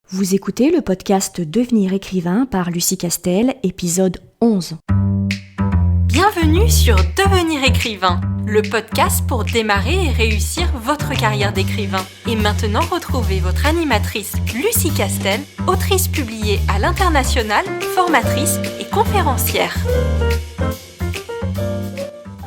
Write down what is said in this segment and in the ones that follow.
Vous écoutez le podcast Devenir écrivain par Lucie Castel, épisode 11. Bienvenue sur Devenir écrivain, le podcast pour démarrer et réussir votre carrière d'écrivain. Et maintenant, retrouvez votre animatrice Lucie Castel, autrice publiée à l'international, formatrice et conférencière.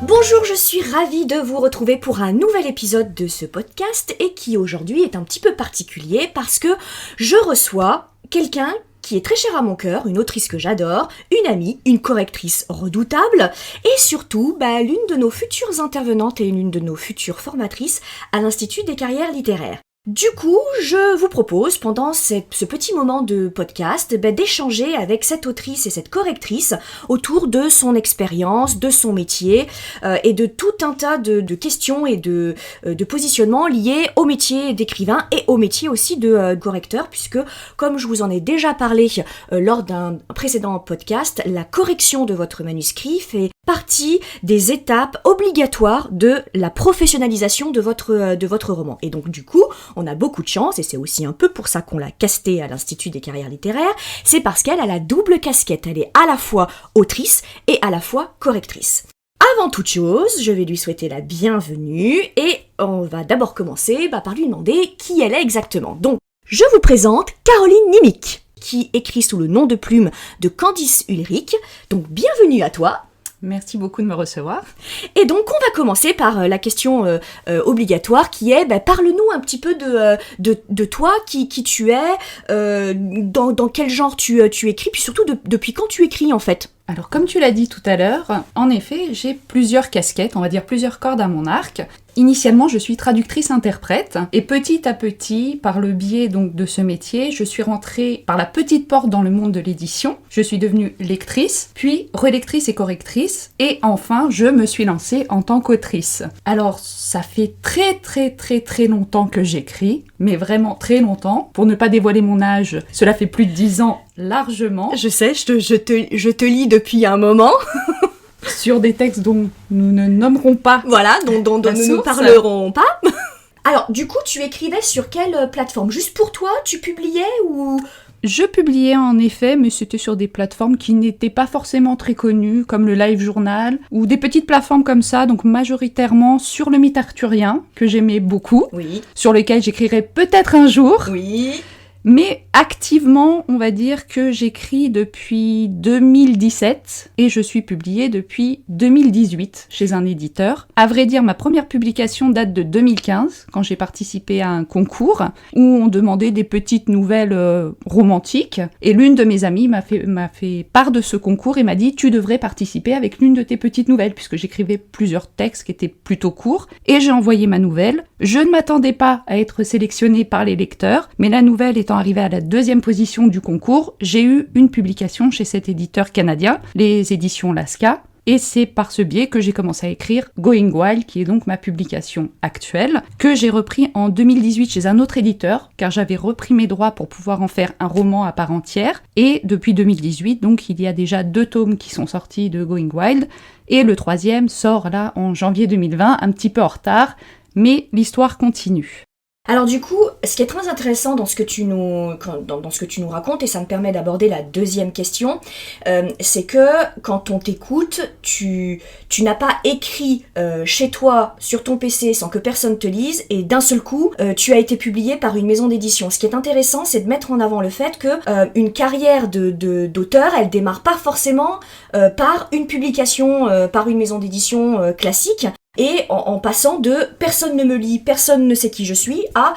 Bonjour, je suis ravie de vous retrouver pour un nouvel épisode de ce podcast et qui aujourd'hui est un petit peu particulier parce que je reçois quelqu'un qui est très cher à mon cœur, une autrice que j'adore, une amie, une correctrice redoutable et surtout l'une de nos futures intervenantes et l'une de nos futures formatrices à l'Institut des carrières littéraires. Du coup, je vous propose, pendant ce petit moment de podcast, d'échanger avec cette autrice et cette correctrice autour de son expérience, de son métier et de tout un tas de questions et de positionnements liés au métier d'écrivain et au métier aussi de correcteur, puisque, comme je vous en ai déjà parlé lors d'un précédent podcast, la correction de votre manuscrit fait partie des étapes obligatoires de la professionnalisation de votre roman. Et donc, du coup, on a beaucoup de chance, et c'est aussi un peu pour ça qu'on l'a castée à l'Institut des carrières littéraires, c'est parce qu'elle a la double casquette. Elle est à la fois autrice et à la fois correctrice. Avant toute chose, je vais lui souhaiter la bienvenue, et on va d'abord commencer par lui demander qui elle est exactement. Donc, je vous présente Caroline Nimick, qui écrit sous le nom de plume de Candice Ulrich. Donc, bienvenue à toi. Merci beaucoup de me recevoir. Et donc, on va commencer par la question obligatoire qui est, parle-nous un petit peu de toi, qui tu es, dans quel genre tu écris, puis surtout depuis quand tu écris en fait. Alors, comme tu l'as dit tout à l'heure, en effet, j'ai plusieurs casquettes, on va dire plusieurs cordes à mon arc. Initialement, je suis traductrice-interprète, et petit à petit, par le biais donc de ce métier, je suis rentrée par la petite porte dans le monde de l'édition. Je suis devenue lectrice, puis relectrice et correctrice, et enfin, je me suis lancée en tant qu'autrice. Alors, ça fait très longtemps que j'écris, mais vraiment très longtemps. Pour ne pas dévoiler mon âge, cela fait plus de 10 ans largement. Je sais, je te lis depuis un moment. Sur des textes dont nous ne nommerons pas. Voilà, dont nous ne parlerons pas. Alors, du coup, tu écrivais sur quelle plateforme ? Juste pour toi, tu publiais ou... Je publiais en effet, mais c'était sur des plateformes qui n'étaient pas forcément très connues, comme le Live Journal, ou des petites plateformes comme ça, donc majoritairement sur le mythe arthurien, que j'aimais beaucoup, oui, sur lequel j'écrirai peut-être un jour. Oui. Mais activement, on va dire que j'écris depuis 2017 et je suis publiée depuis 2018 chez un éditeur. À vrai dire, ma première publication date de 2015, quand j'ai participé à un concours où on demandait des petites nouvelles romantiques. Et l'une de mes amies m'a fait part de ce concours et m'a dit « Tu devrais participer avec l'une de tes petites nouvelles » puisque j'écrivais plusieurs textes qui étaient plutôt courts. Et j'ai envoyé ma nouvelle. Je ne m'attendais pas à être sélectionnée par les lecteurs, mais la nouvelle étant arrivée à la deuxième position du concours, j'ai eu une publication chez cet éditeur canadien, les éditions Lasca, et c'est par ce biais que j'ai commencé à écrire Going Wild, qui est donc ma publication actuelle, que j'ai repris en 2018 chez un autre éditeur, car j'avais repris mes droits pour pouvoir en faire un roman à part entière, et depuis 2018, donc il y a déjà 2 tomes qui sont sortis de Going Wild, et le 3e sort là en janvier 2020, un petit peu en retard, mais l'histoire continue. Alors du coup, ce qui est très intéressant dans ce que tu nous racontes, et ça me permet d'aborder la deuxième question, c'est que quand on t'écoute, tu n'as pas écrit chez toi, sur ton PC, sans que personne te lise, et d'un seul coup, tu as été publié par une maison d'édition. Ce qui est intéressant, c'est de mettre en avant le fait que une carrière d'auteur, elle démarre pas forcément par une publication, par une maison d'édition classique, et en passant de « personne ne me lit, personne ne sait qui je suis » à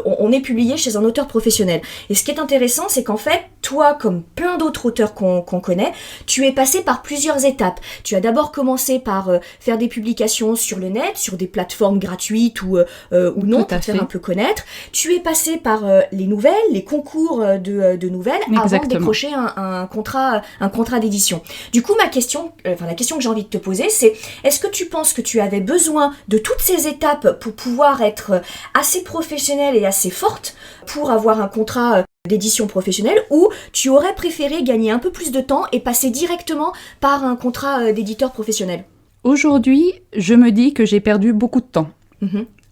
on est publié chez un auteur professionnel. Et ce qui est intéressant, c'est qu'en fait, toi, comme plein d'autres auteurs qu'on connaît, tu es passé par plusieurs étapes. Tu as d'abord commencé par faire des publications sur le net, sur des plateformes gratuites ou non, pour te faire un peu connaître. Tu es passé par les nouvelles, les concours de nouvelles, Exactement. Avant de décrocher un contrat d'édition. Du coup, la question que j'ai envie de te poser, c'est est-ce que tu penses que tu avais besoin de toutes ces étapes pour pouvoir être assez professionnelle et assez forte pour avoir un contrat d'édition professionnelle, ou tu aurais préféré gagner un peu plus de temps et passer directement par un contrat d'éditeur professionnel ? Aujourd'hui, je me dis que j'ai perdu beaucoup de temps.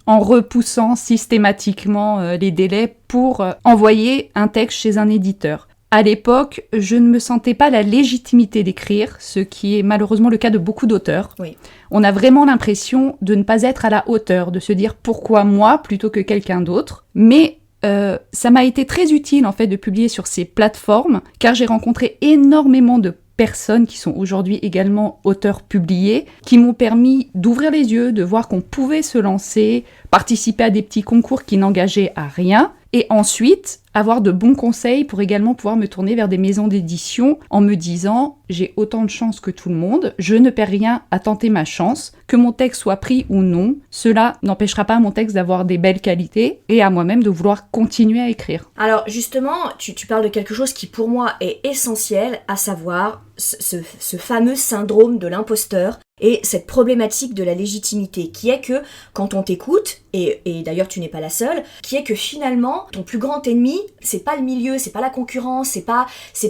en repoussant systématiquement les délais pour envoyer un texte chez un éditeur. À l'époque, je ne me sentais pas la légitimité d'écrire, ce qui est malheureusement le cas de beaucoup d'auteurs. Oui. On a vraiment l'impression de ne pas être à la hauteur, de se dire pourquoi moi plutôt que quelqu'un d'autre. Mais ça m'a été très utile en fait de publier sur ces plateformes, car j'ai rencontré énormément de personnes qui sont aujourd'hui également auteurs publiés, qui m'ont permis d'ouvrir les yeux, de voir qu'on pouvait se lancer, participer à des petits concours qui n'engageaient à rien, et ensuite avoir de bons conseils pour également pouvoir me tourner vers des maisons d'édition en me disant « j'ai autant de chance que tout le monde, je ne perds rien à tenter ma chance, que mon texte soit pris ou non, cela n'empêchera pas mon texte d'avoir des belles qualités et à moi-même de vouloir continuer à écrire. » Alors justement, tu parles de quelque chose qui pour moi est essentiel, à savoir ce fameux syndrome de l'imposteur et cette problématique de la légitimité qui est que quand on t'écoute, et d'ailleurs tu n'es pas la seule, qui est que finalement ton plus grand ennemi, c'est pas le milieu, c'est pas la concurrence, c'est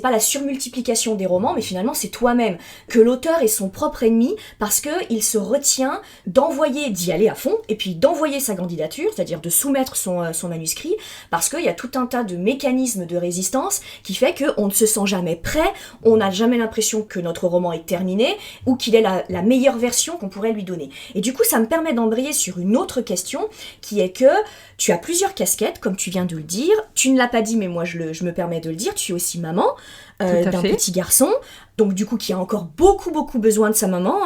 pas la surmultiplication des romans, mais finalement c'est toi-même. Que l'auteur est son propre ennemi parce que il se retient d'y aller à fond, et puis d'envoyer sa candidature, c'est-à-dire de soumettre son manuscrit, parce qu'il y a tout un tas de mécanismes de résistance qui fait qu'on ne se sent jamais prêt, on n'a jamais l'impression que notre roman est terminé, ou qu'il est la meilleure version qu'on pourrait lui donner. Et du coup, ça me permet d'embrayer sur une autre question, qui est que tu as plusieurs casquettes, comme tu viens de le dire. Tu ne l'as pas dit, mais moi je me permets de le dire. Tu es aussi maman d'un petit garçon, donc du coup qui a encore beaucoup besoin de sa maman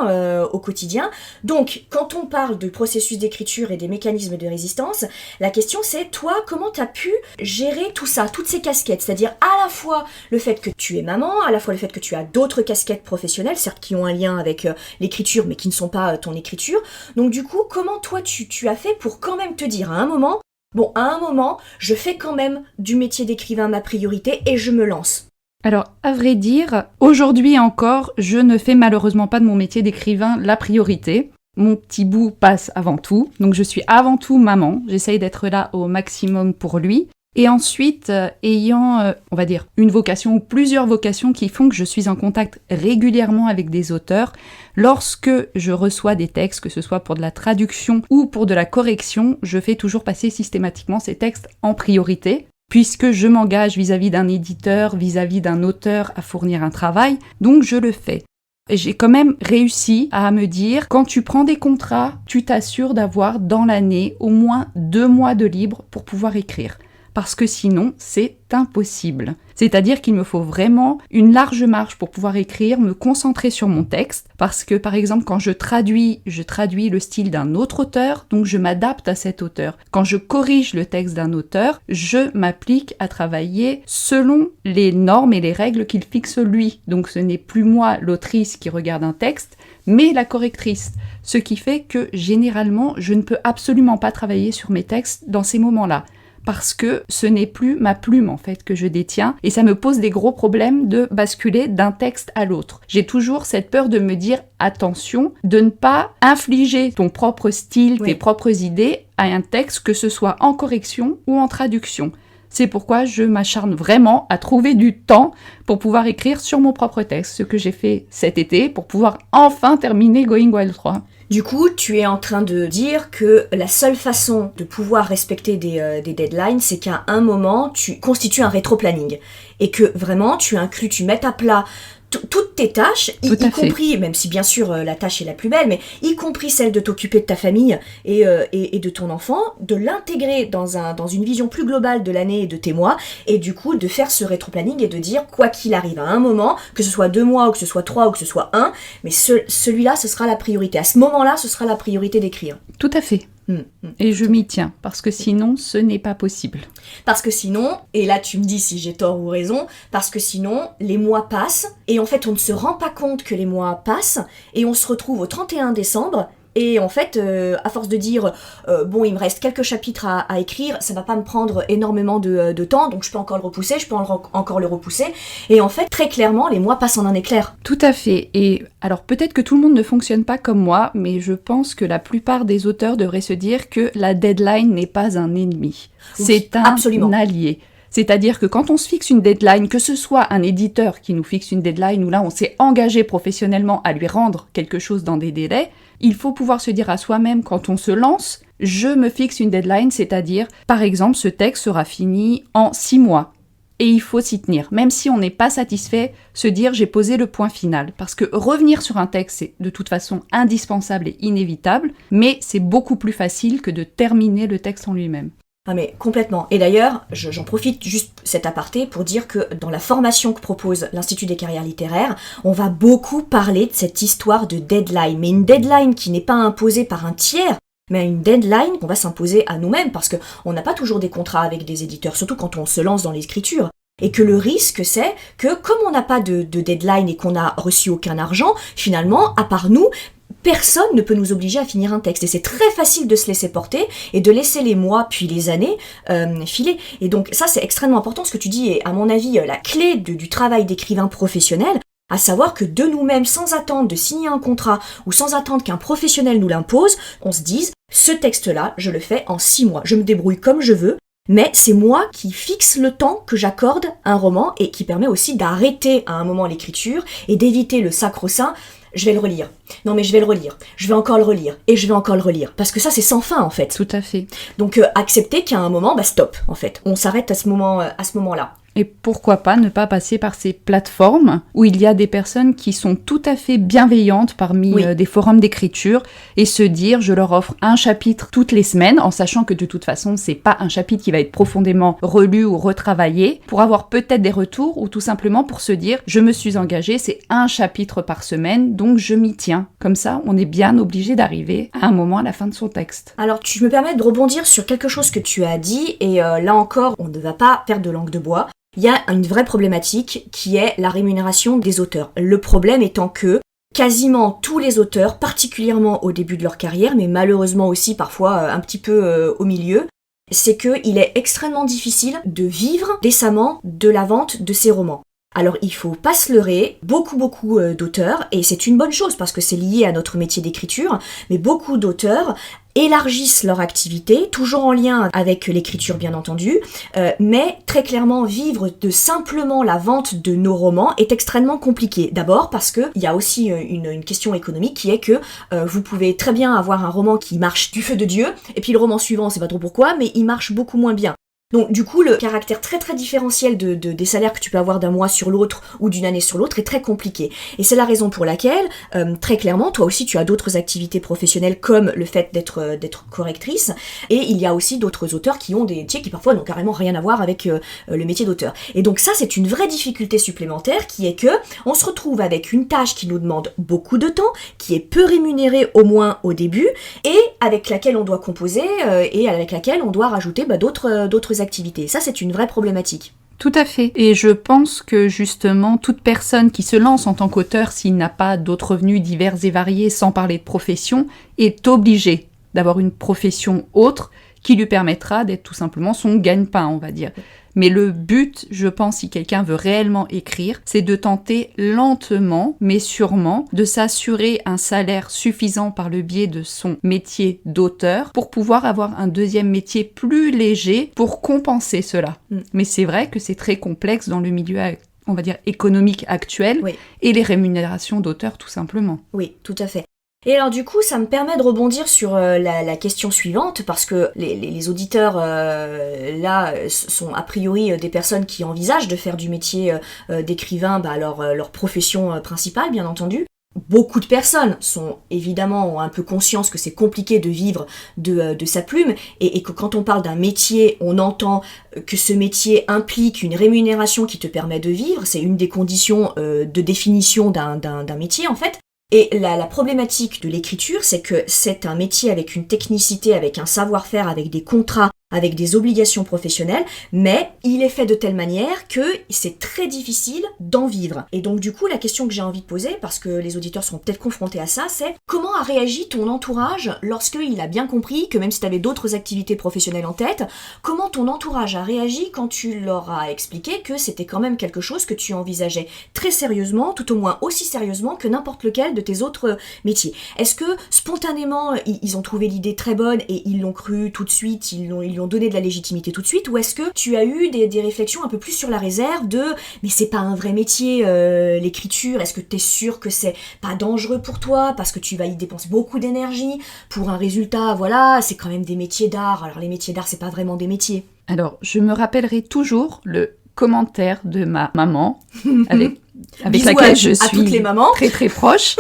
au quotidien. Donc quand on parle du processus d'écriture et des mécanismes de résistance, la question c'est toi, comment tu as pu gérer tout ça, toutes ces casquettes, c'est-à-dire à la fois le fait que tu es maman, à la fois le fait que tu as d'autres casquettes professionnelles, certes qui ont un lien avec l'écriture mais qui ne sont pas ton écriture. Donc du coup, comment toi tu as fait pour quand même te dire à un moment, je fais quand même du métier d'écrivain ma priorité et je me lance. Alors, à vrai dire, aujourd'hui encore, je ne fais malheureusement pas de mon métier d'écrivain la priorité. Mon petit bout passe avant tout, donc je suis avant tout maman, j'essaye d'être là au maximum pour lui. Et ensuite, ayant, on va dire, une vocation ou plusieurs vocations qui font que je suis en contact régulièrement avec des auteurs, lorsque je reçois des textes, que ce soit pour de la traduction ou pour de la correction, je fais toujours passer systématiquement ces textes en priorité, puisque je m'engage vis-à-vis d'un éditeur, vis-à-vis d'un auteur à fournir un travail, donc je le fais. J'ai quand même réussi à me dire, quand tu prends des contrats, tu t'assures d'avoir dans l'année au moins 2 mois de libre pour pouvoir écrire. Parce que sinon, c'est impossible. C'est-à-dire qu'il me faut vraiment une large marge pour pouvoir écrire, me concentrer sur mon texte, parce que par exemple, quand je traduis le style d'un autre auteur, donc je m'adapte à cet auteur. Quand je corrige le texte d'un auteur, je m'applique à travailler selon les normes et les règles qu'il fixe lui. Donc ce n'est plus moi, l'autrice, qui regarde un texte, mais la correctrice. Ce qui fait que généralement, je ne peux absolument pas travailler sur mes textes dans ces moments-là. Parce que ce n'est plus ma plume en fait que je détiens et ça me pose des gros problèmes de basculer d'un texte à l'autre. J'ai toujours cette peur de me dire attention, de ne pas infliger ton propre style, tes propres idées à un texte, que ce soit en correction ou en traduction. C'est pourquoi je m'acharne vraiment à trouver du temps pour pouvoir écrire sur mon propre texte, ce que j'ai fait cet été pour pouvoir enfin terminer Going Wild 3. Du coup, tu es en train de dire que la seule façon de pouvoir respecter des deadlines, c'est qu'à un moment, tu constitues un rétro-planning. Et que vraiment, tu mets à plat toutes tes tâches, y compris, même si bien sûr la tâche est la plus belle, mais y compris celle de t'occuper de ta famille et de ton enfant, de l'intégrer dans une vision plus globale de l'année et de tes mois, et du coup de faire ce rétro-planning et de dire quoi qu'il arrive à un moment, que ce soit 2 mois ou que ce soit 3 ou que ce soit 1, mais celui-là ce sera la priorité. À ce moment-là, ce sera la priorité d'écrire. Tout à fait. Et je m'y tiens, parce que sinon, ce n'est pas possible. Parce que sinon, et là tu me dis si j'ai tort ou raison, parce que sinon, les mois passent, et en fait on ne se rend pas compte que les mois passent, et on se retrouve au 31 décembre, et en fait, à force de dire il me reste quelques chapitres à écrire, ça va pas me prendre énormément de temps, donc je peux encore le repousser, encore le repousser. Et en fait, très clairement, les mois passent en un éclair. Tout à fait. Et alors peut-être que tout le monde ne fonctionne pas comme moi, mais je pense que la plupart des auteurs devraient se dire que la deadline n'est pas un ennemi. Oui, c'est un absolument. allié. C'est-à-dire que quand on se fixe une deadline, que ce soit un éditeur qui nous fixe une deadline ou là on s'est engagé professionnellement à lui rendre quelque chose dans des délais, il faut pouvoir se dire à soi-même quand on se lance, je me fixe une deadline, c'est-à-dire par exemple ce texte sera fini en 6 mois. Et il faut s'y tenir. Même si on n'est pas satisfait, se dire j'ai posé le point final. Parce que revenir sur un texte, c'est de toute façon indispensable et inévitable, mais c'est beaucoup plus facile que de terminer le texte en lui-même. Ah mais complètement. Et d'ailleurs, j'en profite juste cet aparté pour dire que dans la formation que propose l'Institut des carrières littéraires, on va beaucoup parler de cette histoire de deadline. Mais une deadline qui n'est pas imposée par un tiers, mais une deadline qu'on va s'imposer à nous-mêmes, parce qu'on n'a pas toujours des contrats avec des éditeurs, surtout quand on se lance dans l'écriture. Et que le risque, c'est que comme on n'a pas de deadline et qu'on n'a reçu aucun argent, finalement, à part nous, personne ne peut nous obliger à finir un texte. Et c'est très facile de se laisser porter et de laisser les mois puis les années filer. Et donc ça, c'est extrêmement important. Ce que tu dis est, à mon avis, la clé du travail d'écrivain professionnel, à savoir que de nous-mêmes, sans attendre de signer un contrat ou sans attendre qu'un professionnel nous l'impose, on se dise « ce texte-là, je le fais en 6 mois, je me débrouille comme je veux ». Mais c'est moi qui fixe le temps que j'accorde à un roman et qui permet aussi d'arrêter à un moment l'écriture et d'éviter le sacro-saint « je vais le relire, non mais je vais le relire, je vais encore le relire et je vais encore le relire ». Parce que ça c'est sans fin en fait. Tout à fait. Donc accepter qu'à un moment, stop en fait, on s'arrête à ce moment-là. Et pourquoi pas ne pas passer par ces plateformes où il y a des personnes qui sont tout à fait bienveillantes parmi des forums d'écriture et se dire je leur offre un chapitre toutes les semaines en sachant que de toute façon c'est pas un chapitre qui va être profondément relu ou retravaillé pour avoir peut-être des retours ou tout simplement pour se dire je me suis engagée, c'est un chapitre par semaine donc je m'y tiens. Comme ça on est bien obligé d'arriver à un moment à la fin de son texte. Alors tu me permets de rebondir sur quelque chose que tu as dit et là encore on ne va pas faire de langue de bois. Il y a une vraie problématique qui est la rémunération des auteurs. Le problème étant que quasiment tous les auteurs, particulièrement au début de leur carrière, mais malheureusement aussi parfois un petit peu au milieu, c'est qu'il est extrêmement difficile de vivre décemment de la vente de ces romans. Alors il faut pas se leurrer, beaucoup d'auteurs, et c'est une bonne chose parce que c'est lié à notre métier d'écriture, mais beaucoup d'auteurs élargissent leur activité, toujours en lien avec l'écriture bien entendu, mais très clairement vivre de simplement la vente de nos romans est extrêmement compliqué. D'abord parce qu'il y a aussi une question économique qui est que vous pouvez très bien avoir un roman qui marche du feu de Dieu, et puis le roman suivant, on sait pas trop pourquoi, mais il marche beaucoup moins bien. Donc du coup, le caractère très différentiel des salaires que tu peux avoir d'un mois sur l'autre ou d'une année sur l'autre est très compliqué. Et c'est la raison pour laquelle, très clairement, toi aussi tu as d'autres activités professionnelles comme le fait d'être correctrice, et il y a aussi d'autres auteurs qui ont des métiers qui parfois n'ont carrément rien à voir avec le métier d'auteur. Et donc ça, c'est une vraie difficulté supplémentaire qui est que on se retrouve avec une tâche qui nous demande beaucoup de temps, qui est peu rémunérée au moins au début, et avec laquelle on doit composer et avec laquelle on doit rajouter d'autres activités. Ça, c'est une vraie problématique. Tout à fait. Et je pense que justement, toute personne qui se lance en tant qu'auteur, s'il n'a pas d'autres revenus divers et variés, sans parler de profession, est obligé d'avoir une profession autre qui lui permettra d'être tout simplement son gagne-pain, on va dire. Mais le but, je pense, si quelqu'un veut réellement écrire, c'est de tenter lentement, mais sûrement, de s'assurer un salaire suffisant par le biais de son métier d'auteur pour pouvoir avoir un deuxième métier plus léger pour compenser cela. Mais c'est vrai que c'est très complexe dans le milieu, on va dire, économique actuel et les rémunérations d'auteurs, tout simplement. Oui, tout à fait. Et alors du coup, ça me permet de rebondir sur la question suivante, parce que les auditeurs, là, sont a priori des personnes qui envisagent de faire du métier d'écrivain leur profession principale, bien entendu. Beaucoup de personnes ont un peu conscience que c'est compliqué de vivre de sa plume, et que quand on parle d'un métier, on entend que ce métier implique une rémunération qui te permet de vivre, c'est une des conditions de définition d'un métier en fait. Et la problématique de l'écriture, c'est que c'est un métier avec une technicité, avec un savoir-faire, avec des contrats, avec des obligations professionnelles, mais il est fait de telle manière que c'est très difficile d'en vivre. Et donc du coup, la question que j'ai envie de poser, parce que les auditeurs seront peut-être confrontés à ça, c'est comment a réagi ton entourage lorsqu'il a bien compris que même si tu avais d'autres activités professionnelles en tête, comment ton entourage a réagi quand tu leur as expliqué que c'était quand même quelque chose que tu envisageais très sérieusement, tout au moins aussi sérieusement que n'importe lequel de tes autres métiers. Est-ce que spontanément, ils ont trouvé l'idée très bonne et ils l'ont cru tout de suite, ils l'ont lui ont donné de la légitimité tout de suite, ou est-ce que tu as eu des réflexions un peu plus sur la réserve de mais c'est pas un vrai métier l'écriture, est-ce que t'es sûr que c'est pas dangereux pour toi parce que tu vas y dépenser beaucoup d'énergie pour un résultat, voilà, c'est quand même des métiers d'art, alors les métiers d'art c'est pas vraiment des métiers. Alors, je me rappellerai toujours le commentaire de ma maman, avec laquelle je suis toutes les mamans. très très proche,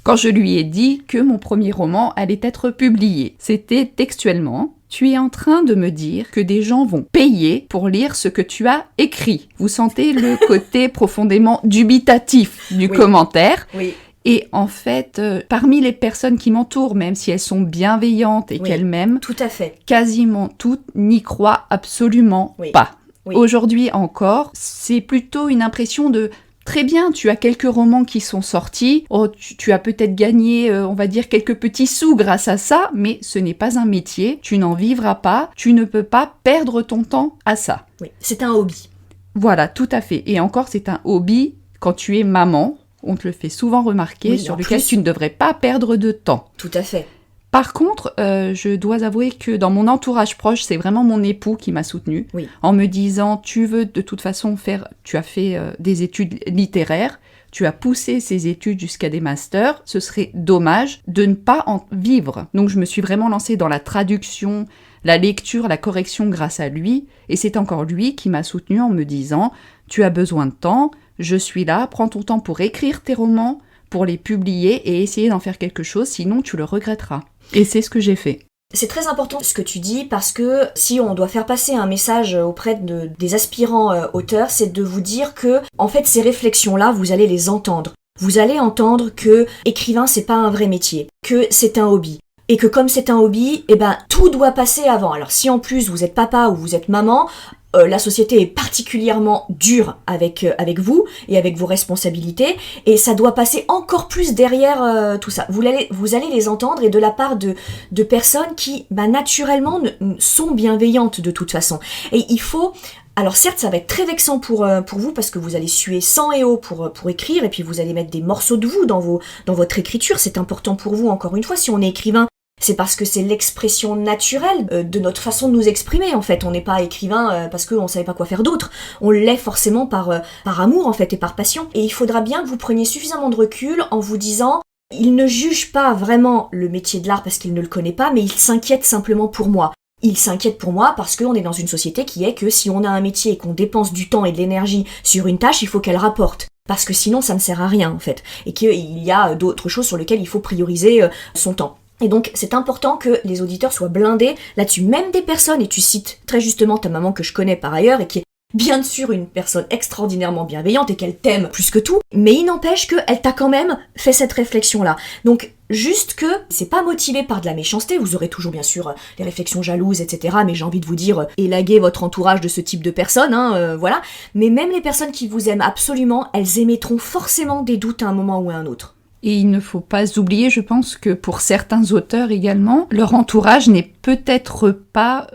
quand je lui ai dit que mon premier roman allait être publié. C'était textuellement: « Tu es en train de me dire que des gens vont payer pour lire ce que tu as écrit. » Vous sentez le côté profondément dubitatif du commentaire. Oui. Et en fait, parmi les personnes qui m'entourent, même si elles sont bienveillantes et qu'elles m'aiment, tout à fait, quasiment toutes n'y croient absolument pas. Oui. Aujourd'hui encore, c'est plutôt une impression de « Très bien, tu as quelques romans qui sont sortis, tu as peut-être gagné, on va dire, quelques petits sous grâce à ça, mais ce n'est pas un métier, tu n'en vivras pas, tu ne peux pas perdre ton temps à ça. » Oui, c'est un hobby. Voilà, tout à fait. Et encore, c'est un hobby quand tu es maman. On te le fait souvent remarquer, sur lequel tu ne devrais pas perdre de temps. Tout à fait. Par contre, je dois avouer que dans mon entourage proche, c'est vraiment mon époux qui m'a soutenue, en me disant « Tu veux de toute façon tu as fait des études littéraires, tu as poussé ces études jusqu'à des masters, ce serait dommage de ne pas en vivre. » Donc je me suis vraiment lancée dans la traduction, la lecture, la correction grâce à lui, et c'est encore lui qui m'a soutenue en me disant « Tu as besoin de temps, je suis là, prends ton temps pour écrire tes romans, pour les publier et essayer d'en faire quelque chose, sinon tu le regretteras. » Et c'est ce que j'ai fait. C'est très important ce que tu dis parce que si on doit faire passer un message auprès des aspirants auteurs, c'est de vous dire que, en fait, ces réflexions-là, vous allez les entendre. Vous allez entendre que écrivain, c'est pas un vrai métier, que c'est un hobby. Et que comme c'est un hobby, tout doit passer avant. Alors si en plus vous êtes papa ou vous êtes maman, la société est particulièrement dure avec vous et avec vos responsabilités, et ça doit passer encore plus derrière tout ça. Vous allez les entendre, et de la part de personnes qui naturellement sont bienveillantes de toute façon. Et il faut... Alors certes, ça va être très vexant pour vous parce que vous allez suer sang et eau pour écrire, et puis vous allez mettre des morceaux de vous dans votre écriture. C'est important pour vous, encore une fois, si on est écrivain, c'est parce que c'est l'expression naturelle de notre façon de nous exprimer, en fait. On n'est pas écrivain parce qu'on savait pas quoi faire d'autre. On l'est forcément par amour, en fait, et par passion. Et il faudra bien que vous preniez suffisamment de recul en vous disant... Il ne juge pas vraiment le métier de l'art parce qu'il ne le connaît pas, mais il s'inquiète simplement pour moi. Il s'inquiète pour moi parce qu'on est dans une société qui est que si on a un métier et qu'on dépense du temps et de l'énergie sur une tâche, il faut qu'elle rapporte. Parce que sinon, ça ne sert à rien, en fait. Et qu'il y a d'autres choses sur lesquelles il faut prioriser son temps. Et donc, c'est important que les auditeurs soient blindés là-dessus. Même des personnes, et tu cites très justement ta maman que je connais par ailleurs, et qui est bien sûr une personne extraordinairement bienveillante et qu'elle t'aime plus que tout, mais il n'empêche qu'elle t'a quand même fait cette réflexion-là. Donc, juste que c'est pas motivé par de la méchanceté, vous aurez toujours bien sûr les réflexions jalouses, etc., mais j'ai envie de vous dire, élaguez votre entourage de ce type de personnes, voilà. Mais même les personnes qui vous aiment absolument, elles émettront forcément des doutes à un moment ou à un autre. Et il ne faut pas oublier, je pense que pour certains auteurs également, leur entourage n'est peut-être pas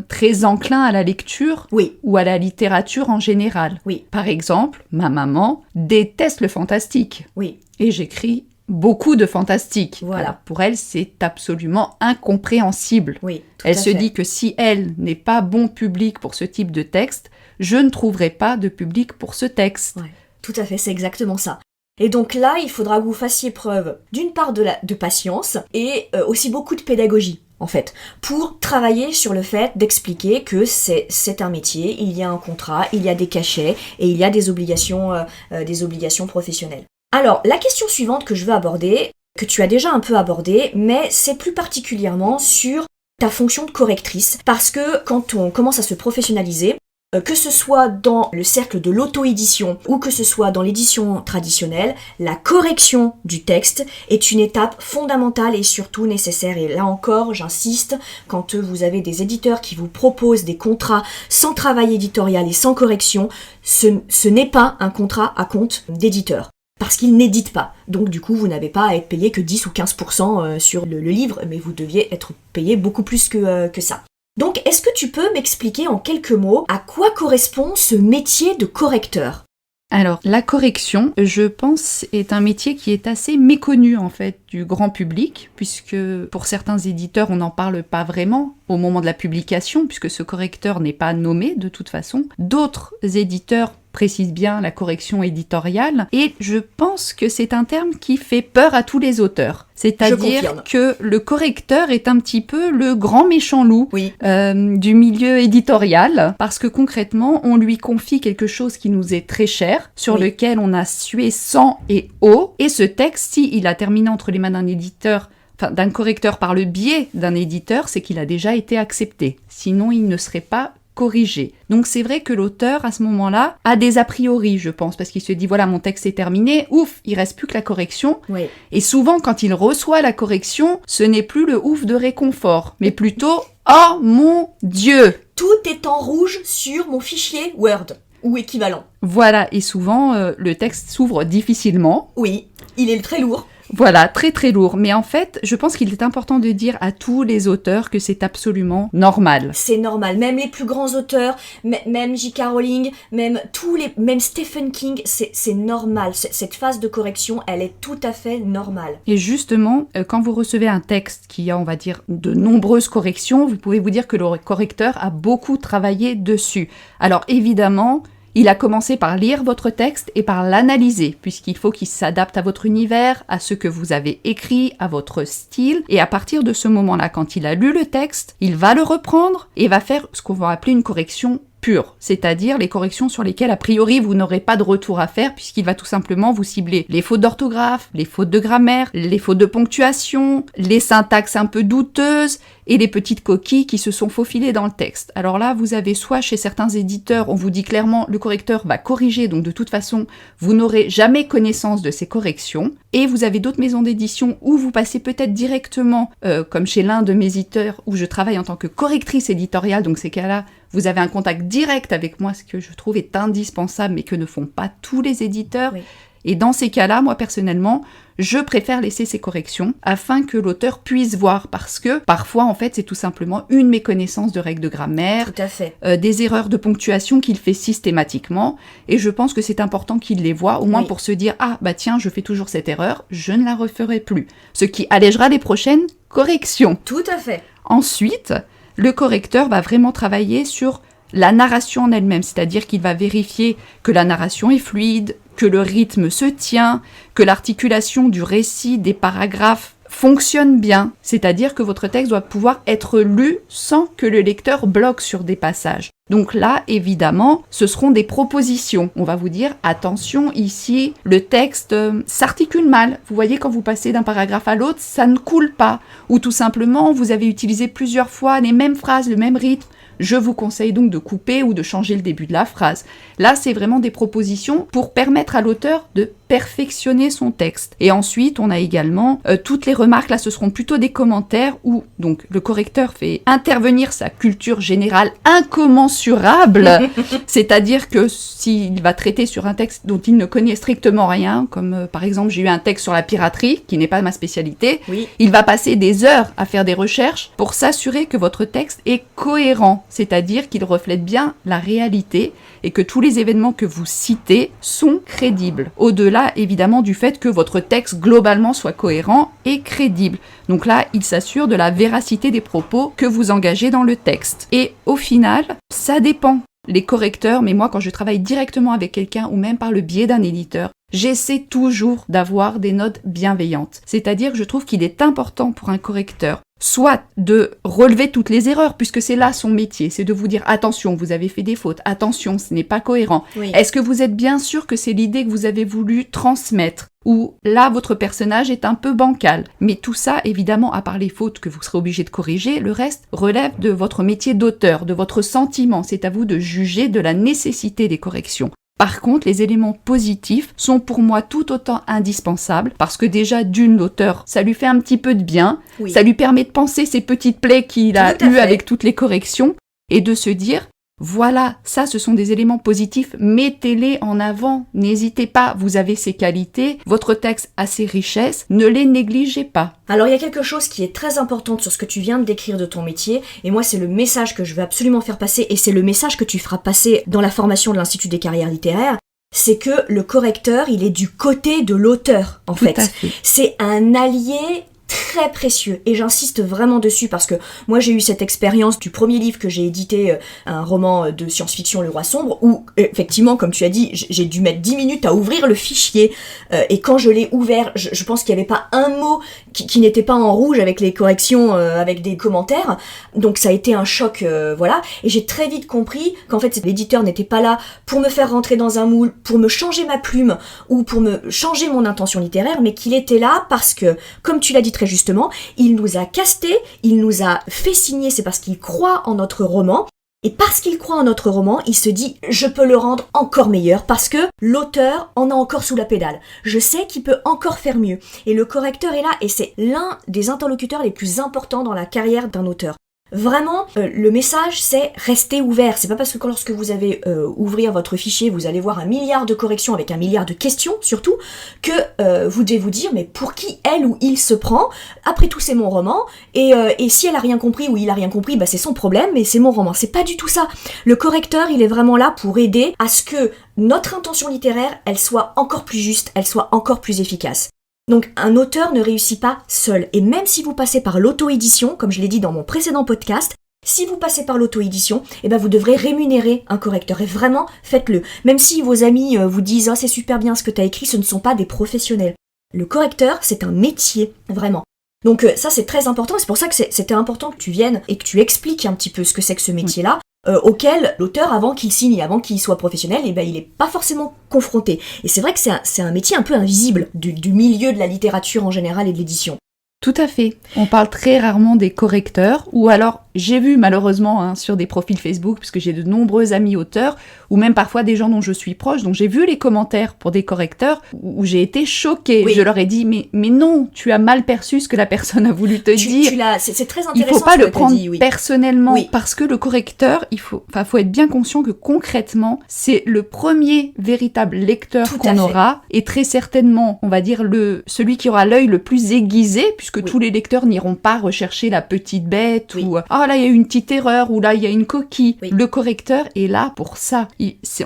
très enclin à la lecture ou à la littérature en général. Oui. Par exemple, ma maman déteste le fantastique. Oui. Et j'écris beaucoup de fantastique. Voilà. Alors pour elle, c'est absolument incompréhensible. Oui, elle se dit que si elle n'est pas bon public pour ce type de texte, je ne trouverai pas de public pour ce texte. Ouais, tout à fait, c'est exactement ça. Et donc là, il faudra que vous fassiez preuve d'une part de patience et aussi beaucoup de pédagogie, en fait, pour travailler sur le fait d'expliquer que c'est un métier, il y a un contrat, il y a des cachets et il y a des obligations professionnelles. Alors, la question suivante que je veux aborder, que tu as déjà un peu abordée, mais c'est plus particulièrement sur ta fonction de correctrice, parce que quand on commence à se professionnaliser, que ce soit dans le cercle de l'auto-édition ou que ce soit dans l'édition traditionnelle, la correction du texte est une étape fondamentale et surtout nécessaire. Et là encore, j'insiste, quand vous avez des éditeurs qui vous proposent des contrats sans travail éditorial et sans correction, ce n'est pas un contrat à compte d'éditeur. Parce qu'il n'édite pas. Donc du coup, vous n'avez pas à être payé que 10 ou 15% sur le livre, mais vous deviez être payé beaucoup plus que ça. Donc, est-ce que tu peux m'expliquer en quelques mots à quoi correspond ce métier de correcteur ? Alors, la correction, je pense, est un métier qui est assez méconnu en fait du grand public, puisque pour certains éditeurs, on n'en parle pas vraiment au moment de la publication, puisque ce correcteur n'est pas nommé de toute façon. D'autres éditeurs précisent bien la correction éditoriale, et je pense que c'est un terme qui fait peur à tous les auteurs. C'est-à-dire que le correcteur est un petit peu le grand méchant loup du milieu éditorial, parce que concrètement, on lui confie quelque chose qui nous est très cher, sur lequel on a sué sang et eau, et ce texte, s'il a terminé entre les mains d'un éditeur, enfin d'un correcteur par le biais d'un éditeur, c'est qu'il a déjà été accepté. Sinon, il ne serait pas corrigé. Donc c'est vrai que l'auteur, à ce moment-là, a des a priori, je pense, parce qu'il se dit, voilà, mon texte est terminé, ouf, il reste plus que la correction. Oui. Et souvent, quand il reçoit la correction, ce n'est plus le ouf de réconfort, mais plutôt, oh mon Dieu! Tout est en rouge sur mon fichier Word, ou équivalent. Voilà, et souvent, le texte s'ouvre difficilement. Oui, il est très lourd. Voilà, très très lourd. Mais en fait, je pense qu'il est important de dire à tous les auteurs que c'est absolument normal. C'est normal. Même les plus grands auteurs, même J.K. Rowling, même Stephen King, c'est normal. Cette phase de correction, elle est tout à fait normale. Et justement, quand vous recevez un texte qui a, on va dire, de nombreuses corrections, vous pouvez vous dire que le correcteur a beaucoup travaillé dessus. Alors évidemment, il a commencé par lire votre texte et par l'analyser, puisqu'il faut qu'il s'adapte à votre univers, à ce que vous avez écrit, à votre style. Et à partir de ce moment-là, quand il a lu le texte, il va le reprendre et va faire ce qu'on va appeler une correction pure, c'est-à-dire les corrections sur lesquelles a priori vous n'aurez pas de retour à faire, puisqu'il va tout simplement vous cibler les fautes d'orthographe, les fautes de grammaire, les fautes de ponctuation, les syntaxes un peu douteuses et les petites coquilles qui se sont faufilées dans le texte. Alors là, vous avez soit chez certains éditeurs, on vous dit clairement le correcteur va corriger, donc de toute façon, vous n'aurez jamais connaissance de ces corrections, et vous avez d'autres maisons d'édition où vous passez peut-être directement, comme chez l'un de mes éditeurs où je travaille en tant que correctrice éditoriale, donc ces cas-là, vous avez un contact direct avec moi, ce que je trouve est indispensable, mais que ne font pas tous les éditeurs. Oui. Et dans ces cas-là, moi personnellement, je préfère laisser ces corrections afin que l'auteur puisse voir, parce que parfois, en fait, c'est tout simplement une méconnaissance de règles de grammaire, Tout à fait. des erreurs de ponctuation qu'il fait systématiquement. Et je pense que c'est important qu'il les voit, au moins pour se dire « Ah, bah tiens, je fais toujours cette erreur, je ne la referai plus ». Ce qui allégera les prochaines corrections. Tout à fait. Ensuite, le correcteur va vraiment travailler sur la narration en elle-même, c'est-à-dire qu'il va vérifier que la narration est fluide, que le rythme se tient, que l'articulation du récit, des paragraphes fonctionne bien, c'est-à-dire que votre texte doit pouvoir être lu sans que le lecteur bloque sur des passages. Donc là, évidemment, ce seront des propositions. On va vous dire, attention, ici, le texte s'articule mal. Vous voyez, quand vous passez d'un paragraphe à l'autre, ça ne coule pas. Ou tout simplement, vous avez utilisé plusieurs fois les mêmes phrases, le même rythme. Je vous conseille donc de couper ou de changer le début de la phrase. Là, c'est vraiment des propositions pour permettre à l'auteur de perfectionner son texte. Et ensuite, on a également toutes les remarques, là ce seront plutôt des commentaires où donc le correcteur fait intervenir sa culture générale incommensurable, c'est-à-dire que s'il va traiter sur un texte dont il ne connaît strictement rien, comme par exemple j'ai eu un texte sur la piraterie, qui n'est pas ma spécialité, il va passer des heures à faire des recherches pour s'assurer que votre texte est cohérent, c'est-à-dire qu'il reflète bien la réalité et que tous les événements que vous citez sont crédibles. Au-delà, évidemment, du fait que votre texte, globalement, soit cohérent et crédible. Donc là, il s'assure de la véracité des propos que vous engagez dans le texte. Et au final, ça dépend. Les correcteurs, mais moi, quand je travaille directement avec quelqu'un ou même par le biais d'un éditeur, j'essaie toujours d'avoir des notes bienveillantes. C'est-à-dire que je trouve qu'il est important pour un correcteur soit de relever toutes les erreurs, puisque c'est là son métier, c'est de vous dire attention, vous avez fait des fautes, attention, ce n'est pas cohérent. Est-ce que vous êtes bien sûr que c'est l'idée que vous avez voulu transmettre ? Ou là, votre personnage est un peu bancal. Mais tout ça, évidemment, à part les fautes que vous serez obligé de corriger, le reste relève de votre métier d'auteur, de votre sentiment. C'est à vous de juger de la nécessité des corrections. Par contre, les éléments positifs sont pour moi tout autant indispensables parce que déjà, l'auteur, ça lui fait un petit peu de bien, ça lui permet de penser ces petites plaies qu'il a eues avec toutes les corrections et de se dire, voilà, ça ce sont des éléments positifs, mettez-les en avant, n'hésitez pas, vous avez ces qualités, votre texte a ses richesses, ne les négligez pas. Alors il y a quelque chose qui est très important sur ce que tu viens de décrire de ton métier, et moi c'est le message que je veux absolument faire passer, et c'est le message que tu feras passer dans la formation de l'Institut des carrières littéraires, c'est que le correcteur, il est du côté de l'auteur, en fait. C'est un allié très précieux, et j'insiste vraiment dessus parce que moi j'ai eu cette expérience du premier livre que j'ai édité, un roman de science-fiction, Le Roi Sombre, où effectivement, comme tu as dit, j'ai dû mettre 10 minutes à ouvrir le fichier, et quand je l'ai ouvert, je pense qu'il n'y avait pas un mot qui n'était pas en rouge avec les corrections, avec des commentaires, donc ça a été un choc, voilà, et j'ai très vite compris qu'en fait l'éditeur n'était pas là pour me faire rentrer dans un moule, pour me changer ma plume, ou pour me changer mon intention littéraire, mais qu'il était là parce que, comme tu l'as dit très justement, il nous a casté, il nous a fait signer, c'est parce qu'il croit en notre roman, et parce qu'il croit en notre roman, il se dit « je peux le rendre encore meilleur » parce que l'auteur en a encore sous la pédale. Je sais qu'il peut encore faire mieux. Et le correcteur est là, et c'est l'un des interlocuteurs les plus importants dans la carrière d'un auteur. Vraiment, le message c'est rester ouvert. C'est pas parce que lorsque vous allez ouvrir votre fichier, vous allez voir 1 milliard de corrections avec 1 milliard de questions surtout, que vous devez vous dire mais pour qui elle ou il se prend. Après tout c'est mon roman, et si elle a rien compris ou il a rien compris, bah c'est son problème, mais c'est mon roman. C'est pas du tout ça. Le correcteur il est vraiment là pour aider à ce que notre intention littéraire elle soit encore plus juste, elle soit encore plus efficace. Donc un auteur ne réussit pas seul, et même si vous passez par l'auto-édition, comme je l'ai dit dans mon précédent podcast, si vous passez par l'auto-édition, eh ben vous devrez rémunérer un correcteur, et vraiment faites-le. Même si vos amis vous disent « oh c'est super bien ce que t'as écrit », ce ne sont pas des professionnels. Le correcteur c'est un métier, vraiment. Donc ça c'est très important, c'est pour ça que c'était important que tu viennes et que tu expliques un petit peu ce que c'est que ce métier-là, auquel l'auteur, avant qu'il signe, avant qu'il soit professionnel, eh ben, il n'est pas forcément confronté. Et c'est vrai que c'est un métier un peu invisible du milieu de la littérature en général et de l'édition. Tout à fait. On parle très rarement des correcteurs, ou alors j'ai vu malheureusement sur des profils Facebook, puisque j'ai de nombreux amis auteurs, ou même parfois des gens dont je suis proche, donc j'ai vu les commentaires pour des correcteurs où j'ai été choquée. Oui. Je leur ai dit mais non, tu as mal perçu ce que la personne a voulu te dire. C'est très intéressant. Il faut pas le prendre personnellement, parce que le correcteur, il faut être bien conscient que concrètement, c'est le premier véritable lecteur qu'on aura, et très certainement, on va dire celui qui aura l'œil le plus aiguisé, puisque tous les lecteurs n'iront pas rechercher la petite bête, ou là il y a eu une petite erreur, ou là il y a une coquille. Le correcteur est là pour ça.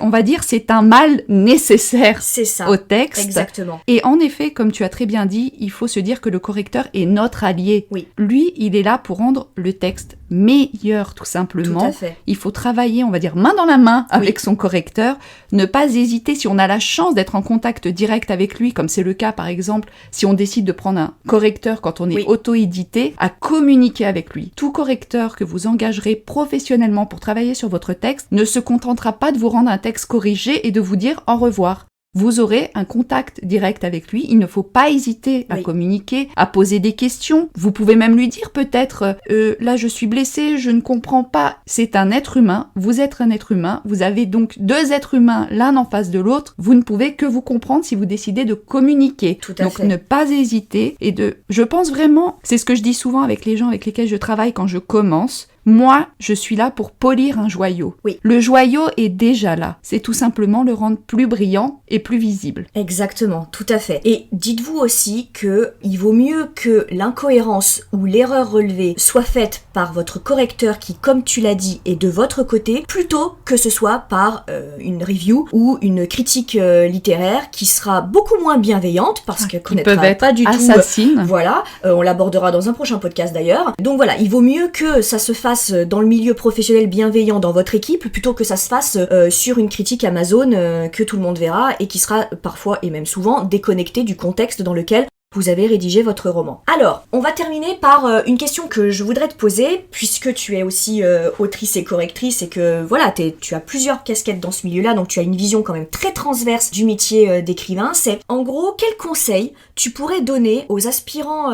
On va dire c'est un mal nécessaire au texte. Exactement. Et en effet, comme tu as très bien dit, il faut se dire que le correcteur est notre allié. Lui, il est là pour rendre le texte meilleur, tout simplement. Tout à fait. Il faut travailler, on va dire, main dans la main avec son correcteur, ne pas hésiter, si on a la chance d'être en contact direct avec lui, comme c'est le cas par exemple, si on décide de prendre un correcteur quand on est auto-édité, à communiquer avec lui. Tout correcteur que vous engagerez professionnellement pour travailler sur votre texte ne se contentera pas de vous rendre un texte corrigé et de vous dire au revoir. Vous aurez un contact direct avec lui, il ne faut pas hésiter à communiquer, à poser des questions. Vous pouvez même lui dire peut-être là je suis blessée, je ne comprends pas. C'est un être humain, vous êtes un être humain, vous avez donc 2 êtres humains l'un en face de l'autre, vous ne pouvez que vous comprendre si vous décidez de communiquer. Donc ne pas hésiter, et je pense vraiment, c'est ce que je dis souvent avec les gens avec lesquels je travaille quand je commence, moi, je suis là pour polir un joyau. Le joyau est déjà là. C'est tout simplement le rendre plus brillant et plus visible. Exactement, tout à fait. Et dites-vous aussi que il vaut mieux que l'incohérence ou l'erreur relevée soit faite par votre correcteur qui, comme tu l'as dit, est de votre côté, plutôt que ce soit par une review ou une critique littéraire qui sera beaucoup moins bienveillante parce qu'elle connaîtra pas du assassine. Tout. Voilà, on l'abordera dans un prochain podcast d'ailleurs. Donc voilà, il vaut mieux que ça se fasse dans le milieu professionnel bienveillant dans votre équipe plutôt que ça se fasse sur une critique Amazon que tout le monde verra et qui sera parfois et même souvent déconnectée du contexte dans lequel vous avez rédigé votre roman. Alors, on va terminer par une question que je voudrais te poser, puisque tu es aussi autrice et correctrice et que voilà, tu as plusieurs casquettes dans ce milieu-là, donc tu as une vision quand même très transverse du métier d'écrivain. C'est en gros, quel conseil tu pourrais donner aux aspirants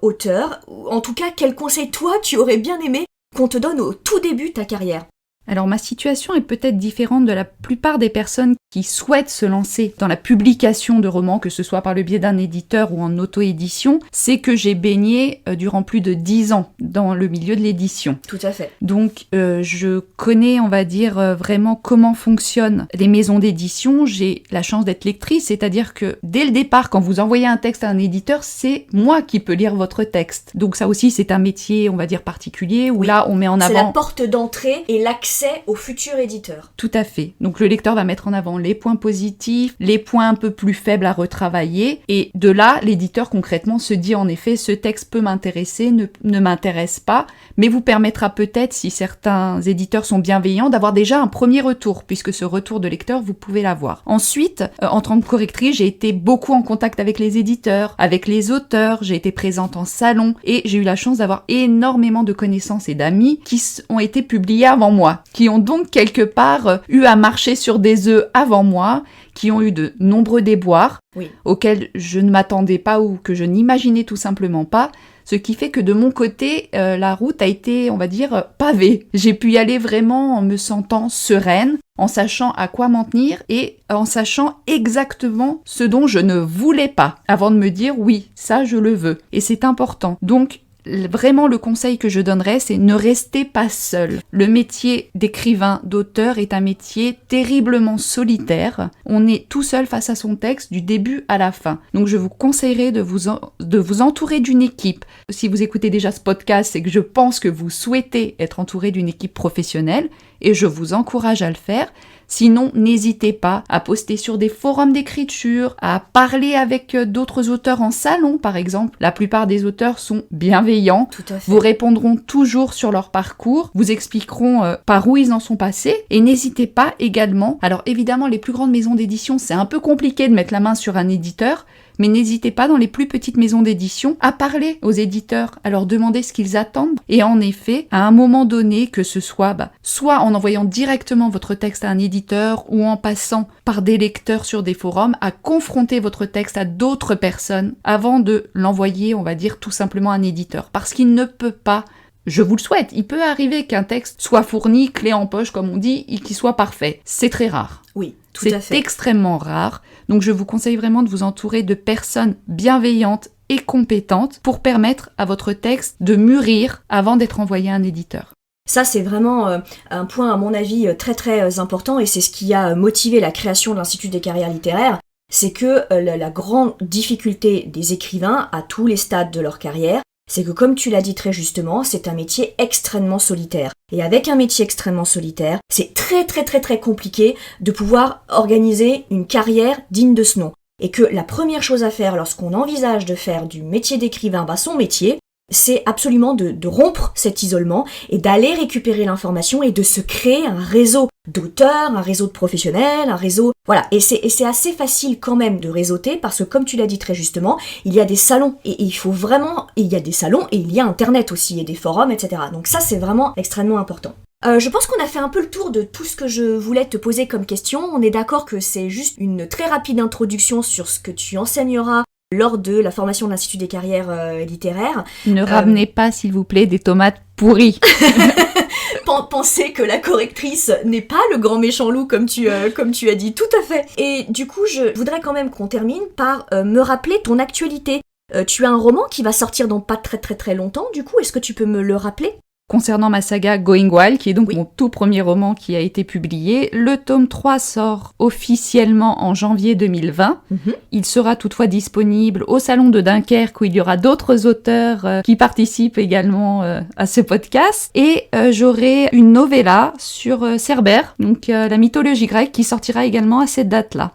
auteurs, ou en tout cas, quel conseil toi tu aurais bien aimé qu'on te donne au tout début de ta carrière? Alors ma situation est peut-être différente de la plupart des personnes qui souhaitent se lancer dans la publication de romans, que ce soit par le biais d'un éditeur ou en auto-édition, c'est que j'ai baigné durant plus de 10 ans dans le milieu de l'édition. Tout à fait. Donc je connais, on va dire, vraiment comment fonctionnent les maisons d'édition. J'ai la chance d'être lectrice, c'est-à-dire que dès le départ, quand vous envoyez un texte à un éditeur, c'est moi qui peux lire votre texte. Donc ça aussi, c'est un métier, on va dire, particulier, où là, on met en avant... C'est la porte d'entrée et l'accès accès au futur éditeur. Tout à fait. Donc le lecteur va mettre en avant les points positifs, les points un peu plus faibles à retravailler, et de là, l'éditeur concrètement se dit en effet, ce texte peut m'intéresser, ne m'intéresse pas, mais vous permettra peut-être, si certains éditeurs sont bienveillants, d'avoir déjà un premier retour, puisque ce retour de lecteur, vous pouvez l'avoir. Ensuite, en tant que correctrice, j'ai été beaucoup en contact avec les éditeurs, avec les auteurs, j'ai été présente en salon, et j'ai eu la chance d'avoir énormément de connaissances et d'amis qui ont été publiés avant moi, qui ont donc quelque part eu à marcher sur des œufs avant moi, qui ont eu de nombreux déboires, auxquels je ne m'attendais pas ou que je n'imaginais tout simplement pas, ce qui fait que de mon côté, la route a été, on va dire, pavée. J'ai pu y aller vraiment en me sentant sereine, en sachant à quoi m'en tenir et en sachant exactement ce dont je ne voulais pas, avant de me dire oui, ça je le veux. Et c'est important. Donc, vraiment, le conseil que je donnerais, c'est ne restez pas seul. Le métier d'écrivain, d'auteur est un métier terriblement solitaire. On est tout seul face à son texte du début à la fin. Donc je vous conseillerais de vous entourer d'une équipe. Si vous écoutez déjà ce podcast, c'est que je pense que vous souhaitez être entouré d'une équipe professionnelle et je vous encourage à le faire. Sinon, n'hésitez pas à poster sur des forums d'écriture, à parler avec d'autres auteurs en salon, par exemple. La plupart des auteurs sont bienveillants, vous répondront toujours sur leur parcours, vous expliqueront par où ils en sont passés, et n'hésitez pas également, alors évidemment les plus grandes maisons d'édition, c'est un peu compliqué de mettre la main sur un éditeur, mais n'hésitez pas dans les plus petites maisons d'édition à parler aux éditeurs, à leur demander ce qu'ils attendent. Et en effet, à un moment donné, que ce soit soit en envoyant directement votre texte à un éditeur ou en passant par des lecteurs sur des forums, à confronter votre texte à d'autres personnes avant de l'envoyer, on va dire, tout simplement à un éditeur. Parce qu'il ne peut pas, je vous le souhaite, il peut arriver qu'un texte soit fourni, clé en poche comme on dit, et qu'il soit parfait. C'est très rare. Oui, tout à fait. C'est extrêmement rare. Donc je vous conseille vraiment de vous entourer de personnes bienveillantes et compétentes pour permettre à votre texte de mûrir avant d'être envoyé à un éditeur. Ça, c'est vraiment un point, à mon avis, très très important, et c'est ce qui a motivé la création de l'Institut des carrières littéraires. C'est que la grande difficulté des écrivains à tous les stades de leur carrière, c'est que, comme tu l'as dit très justement, c'est un métier extrêmement solitaire. Et avec un métier extrêmement solitaire, c'est très très très très compliqué de pouvoir organiser une carrière digne de ce nom. Et que la première chose à faire lorsqu'on envisage de faire du métier d'écrivain son métier, c'est absolument de rompre cet isolement et d'aller récupérer l'information et de se créer un réseau d'auteurs, un réseau de professionnels, un réseau... Voilà, et c'est assez facile quand même de réseauter parce que, comme tu l'as dit très justement, il y a des salons et il faut vraiment... Il y a des salons et il y a Internet aussi et des forums, etc. Donc ça, c'est vraiment extrêmement important. Je pense qu'on a fait un peu le tour de tout ce que je voulais te poser comme question. On est d'accord que c'est juste une très rapide introduction sur ce que tu enseigneras lors de la formation de l'Institut des carrières littéraires. Ne ramenez pas, s'il vous plaît, des tomates pourries. Pensez que la correctrice n'est pas le grand méchant loup, comme tu as dit, tout à fait. Et du coup, je voudrais quand même qu'on termine par me rappeler ton actualité. Tu as un roman qui va sortir dans pas très très très longtemps, du coup, est-ce que tu peux me le rappeler ? Concernant ma saga Going Wild, qui est donc mon tout premier roman qui a été publié, le tome 3 sort officiellement en janvier 2020. Il sera toutefois disponible au Salon de Dunkerque où il y aura d'autres auteurs qui participent également à ce podcast. Et j'aurai une novella sur Cerbère, donc la mythologie grecque, qui sortira également à cette date-là.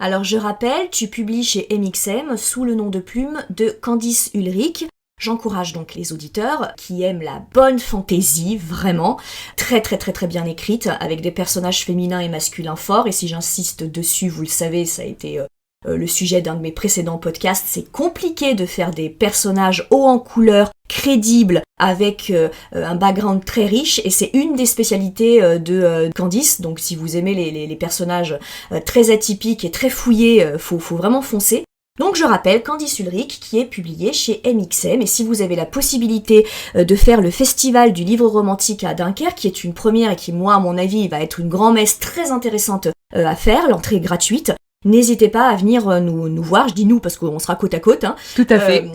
Alors je rappelle, tu publies chez MXM sous le nom de plume de Candice Ulrich. J'encourage donc les auditeurs qui aiment la bonne fantaisie, vraiment, très très très très bien écrite, avec des personnages féminins et masculins forts, et si j'insiste dessus, vous le savez, ça a été le sujet d'un de mes précédents podcasts, c'est compliqué de faire des personnages hauts en couleur, crédibles, avec un background très riche, et c'est une des spécialités de Candice, donc si vous aimez les personnages très atypiques et très fouillés, faut vraiment foncer. Donc je rappelle Candice Ulrich qui est publié chez MXM, et si vous avez la possibilité de faire le festival du livre romantique à Dunkerque, qui est une première et qui, moi à mon avis, va être une grand-messe très intéressante à faire, l'entrée est gratuite, n'hésitez pas à venir nous voir, je dis nous parce qu'on sera côte à côte, hein. Tout à fait.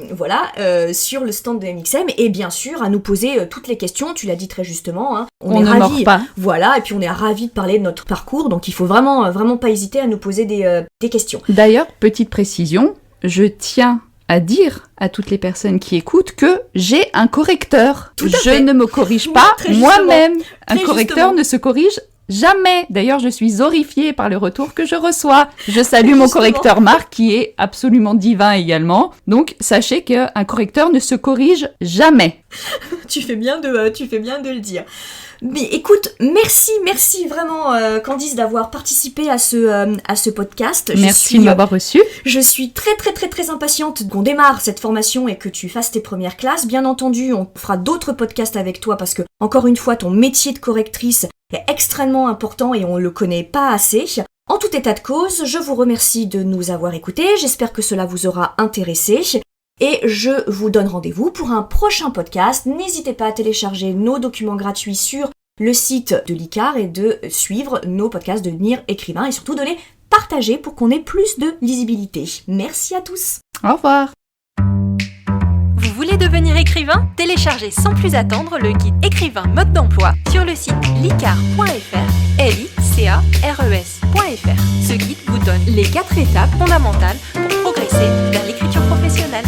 Sur le stand de MXM, et bien sûr à nous poser toutes les questions, tu l'as dit très justement, hein. On ne mord pas. Voilà, et puis on est ravis de parler de notre parcours, donc il faut vraiment pas hésiter à nous poser des questions. D'ailleurs, petite précision, je tiens à dire à toutes les personnes qui écoutent que j'ai un correcteur. Tout à Je fait. ne me corrige Oui, pas très justement. moi-même. Un Très correcteur justement. ne se corrige jamais. D'ailleurs, je suis horrifiée par le retour que je reçois. Je salue mon Justement. correcteur Marc, qui est absolument divin également. Donc, sachez qu'un correcteur ne se corrige jamais. Tu fais bien de le dire. Mais écoute, merci vraiment Candice d'avoir participé à ce podcast. Merci de m'avoir reçu. Je suis très impatiente qu'on démarre cette formation et que tu fasses tes premières classes. Bien entendu, on fera d'autres podcasts avec toi parce que, encore une fois, ton métier de correctrice est extrêmement important et on le connaît pas assez. En tout état de cause, je vous remercie de nous avoir écoutés. J'espère que cela vous aura intéressé. Et je vous donne rendez-vous pour un prochain podcast. N'hésitez pas à télécharger nos documents gratuits sur le site de l'ICAR et de suivre nos podcasts de devenir écrivain et surtout de les partager pour qu'on ait plus de lisibilité. Merci à tous. Au revoir. Vous voulez devenir écrivain? Téléchargez sans plus attendre le guide écrivain mode d'emploi sur le site licar.fr, licares.fr. Ce guide vous donne les 4 étapes fondamentales pour progresser vers l'écriture professionnelle.